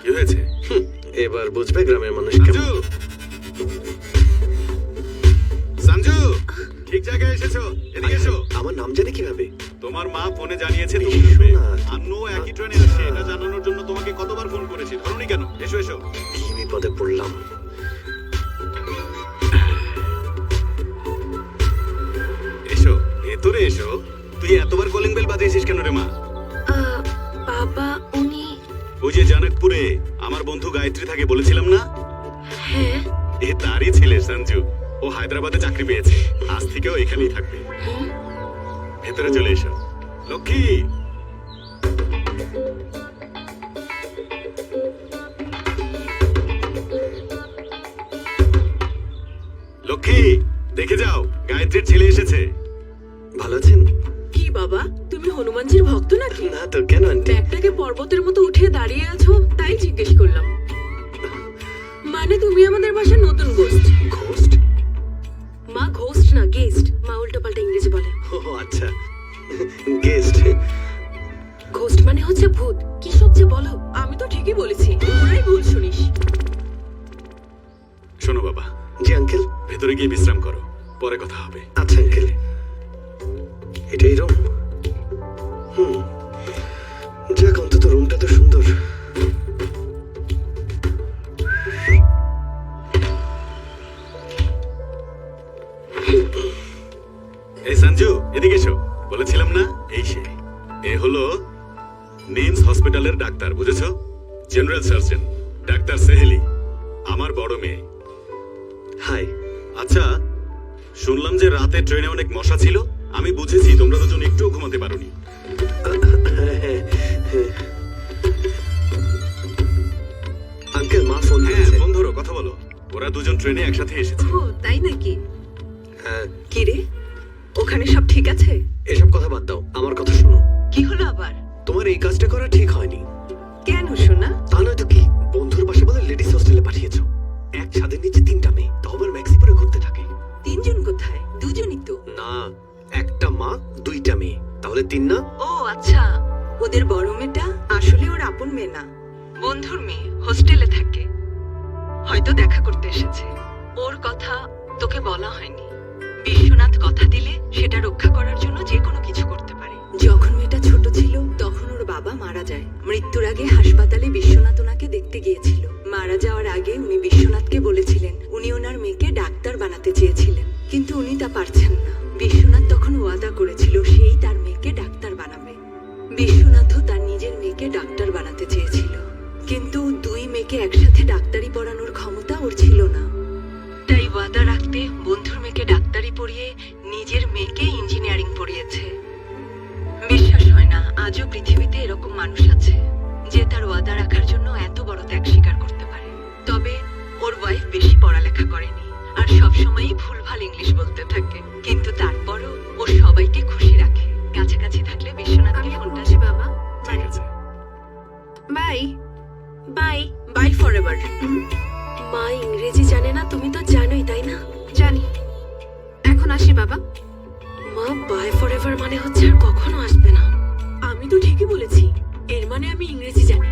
কি হয়েছে? এবার বুঝবে গ্রামের মানুষ সঞ্জু, সঞ্জু, ঠিক জায়গায় এসেছো। এদিকে এসো। আমার নাম জানে কিভাবে? তোমার মা ফোনে জানিয়েছে তুমি এসো আসবে। না। আন্নু একই ট্রেনে আসছে, এটা জানানোর জন্য তোমাকে কতবার ফোন করেছি, ধরোনি কেন? এসো এসো। কি বিপদে পড়লাম। এসো, ভেতরে এসো। তুই এতবার কলিং বেল বাজিয়েছিস কেন রে মা? বাবা উনি। ওই যে জানকপুরে আমার বন্ধু গায়ত্রী থাকে বলেছিলাম না, হ্যাঁ। এ তারই ছেলে সঞ্জু। ও হায়দ্রাবাদে চাকরি পেয়েছে, আজ থেকেও এখানেই থাকবে। ভেতরে চলে এসো লক্ষ্মী। লক্ষ্মী, দেখে যাও, গায়ত্রীর ছেলে এসেছে। ভালো আছেন? কি বাবা, তুমি হনুমানজির ভক্ত নাকি? না তো, কেন আন্টি? ব্যাগটাকে পর্বতের মতো উঠিয়ে দাঁড়িয়ে আছো, তাই জিজ্ঞেস করলাম। মানে তুমি আমাদের বাসার নতুন গোস্ট। ঘোস্ট? মা ঘোস্ট না, গেস্ট। মা উল্টোপাল্টা ইংরেজি বলে। ও আচ্ছা, গেস্ট। ঘোস্ট মানে হচ্ছে ভূত। কি সব যে বলো, আমি তো ঠিকই বলেছি, তোরাই ভুল শুনিস। শোনো বাবা, জি আঙ্কেল। ভেতরে গিয়ে বিশ্রাম করো, পরে কথা হবে। আচ্ছা আঙ্কেল, এটাই রুম? যাক, অন্তত রুমটা তো সুন্দর। এই সঞ্জু, এদিকে এসো। বলেছিলাম না, এই সে। এ হলো নিমস হসপিটালের ডাক্তার, বুঝেছো? জেনারেল সার্জন ডাক্তার সেহেলি, আমার বড় মেয়ে। হাই। আচ্ছা, শুনলাম যে রাতে ট্রেনে অনেক মশা ছিল। আমি বুঝেছি তোমরা দুজন একটুও ঘুমাতে পারোনি। আঙ্কেল, মা ফোন হ্যাঁ, দিয়েছে। ফোন ধরো, কথা বলো। ওরা দুজন ট্রেনে একসাথে এসেছে। ও তাই নাকি? হ্যাঁ। কি রে, ওখানে সব ঠিক আছে? এসব কথা বাদ দাও, আমার কথা শোনো। কি হলো আবার? তোমার এই কাজটা করা ঠিক হয়নি। কেন শোনা? তা নয়তো কি, বন্ধুর পাশে বলে লেডিস হোস্টেলে পাঠিয়েছো। এক ছাদের নিচে 3টা মেয়ে, তবে ম্যাক্সি পরে ঘুরতে থাকে। 3 জন কোথায়? 2 জনই তো। না, একটা মা 2টা মেয়ে, তাহলে 3 না? ও আচ্ছা, ওদের বড় মেয়েটা আসলে ওর আপন মেয়ে না, বন্ধুর মেয়ে, হোস্টেলে থাকে। হয়তো দেখা করতে এসেছে। ওর কথা তোকে বলা হয়নি। বিশ্বনাথ কথা দিলে সেটা রক্ষা করার জন্য যে কোনো কিছু করতে পারে। যখন মেয়েটা ছোট ছিল তখন ওর বাবা মারা যায়। মৃত্যুর আগে হাসপাতালে বিশ্বনাথ ওনাকে দেখতে গিয়েছিল। মারা যাওয়ার আগে উনি বিশ্বনাথকে বলেছিলেন উনি ওনার মেয়েকে ডাক্তার বানাতে চেয়েছিলেন, কিন্তু উনি তা পারছেন না। বিশ্বনাথ তখন ওয়াদা করেছিল সেই তার মেয়েকে ডাক্তার বানাবে। বিশ্বনাথও তার নিজের মেয়েকে ডাক্তার বানাতে চেয়েছিল, কিন্তু 2 মেয়েকে একসাথে ডাক্তারি পড়ানোর ক্ষমতা ওর ছিল না। তাই ওয়াদা রাখতে বন্ধুর মেয়েকে ডাক্তারি পড়িয়ে নিজের মেয়েকে ইঞ্জিনিয়ারিং পড়িয়েছে। বিশ্বাস হয় না আজও পৃথিবীতে এরকম মানুষ আছে যে তার ওয়াদা রাখার জন্য এত বড় ত্যাগ স্বীকার করতে পারে। তবে ওর ওয়াইফ বেশি পড়ালেখা করেনি আর সবসময়ই ভুলভাল ইংলিশ বলতে থাকে, কিন্তু তারপরও ও সবাইকে খুশি রাখে। কাছাকাছি থাকলে বিশ্বনাথকে ফোনটা দে বাবা। ঠিক আছে, বাই বাই বাই ফরএভার। মা ইংরেজি জানে না, তুমি তো জানোই তাই না? জানি। এখন আসি বাবা। মা, বাই ফরএভার মানে হচ্ছে আর কখনো আসবে না। আমি তো ঠিকই বলেছি, এর মানে আমি ইংরেজি জানি।